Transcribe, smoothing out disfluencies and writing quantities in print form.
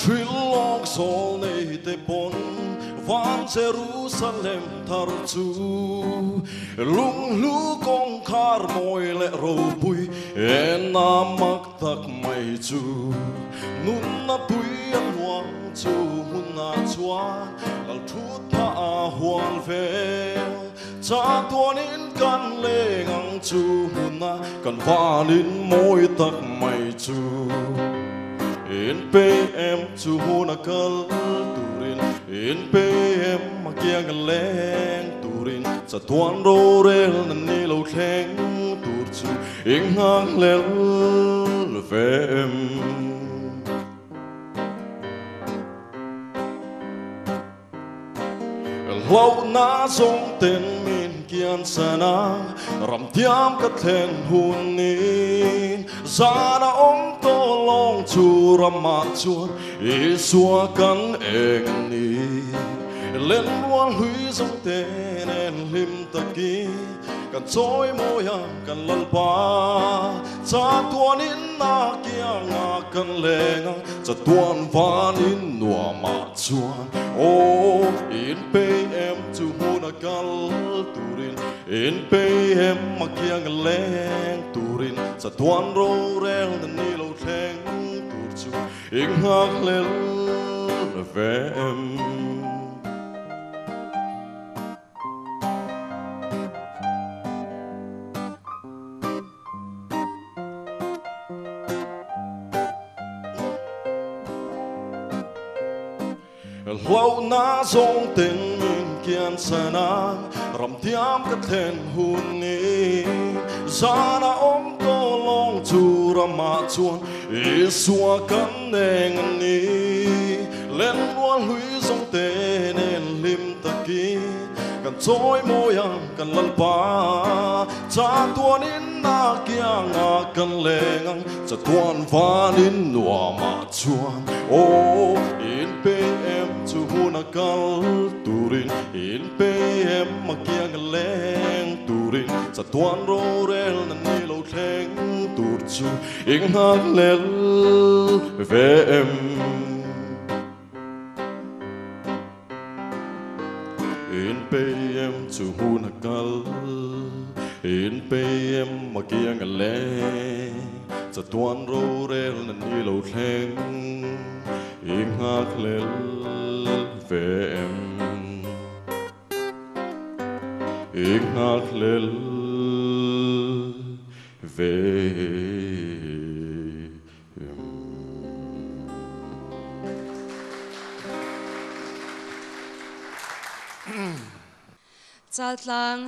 philong sol nei te pon van Jerusalem thar chu lung lu kong khar moi le ro pui en namak tak mai chu nun na pui an huang chu hun na chuan al thut pa a hual vel cha tuan in kan le ngang chu hun na kan vanin moi tak mai chu in pe em chu hun na kal turin in pe em ma kiang leng turin cha tuan ro rel na ni lo thleng tur chu ing hang lel ve em lâu na sông tên min kian sana ram tiam ka then hun ni za na ong to long chu rama chuan e xua kan eng ni lên wal hui sông tên en lim ta ki kan choi moya kan lal pa cha tuan in na kia nga kan lenga cha tuan van in nuwa ma chuan o in pe em chu huna kal turin in pe em ma kia nga leng turin cha tuan ro rel na ni lo thleng tur chu ing hak lel ve em lâu na sông tên min kian sana ram tiam ka then hun ni za na ong to long chu rama chuan e xua kan neng ni lên wal hui sông tên en lim ta ki kan choi moya kan lal pa cha tuan in na kia nga kan lengang cha tuan van in nuwa ma chuan o in pe em chu huna kal turin in pe em ma kia nga leng turin cha tuan ro rel na ni lo thleng tur chu ing hak lel ve em in pe em chu huna kal in pe em ma kia nga leng cha tuan ro rel na ni lo thleng ing hak lel ve em ing hak lel ve Chaltlang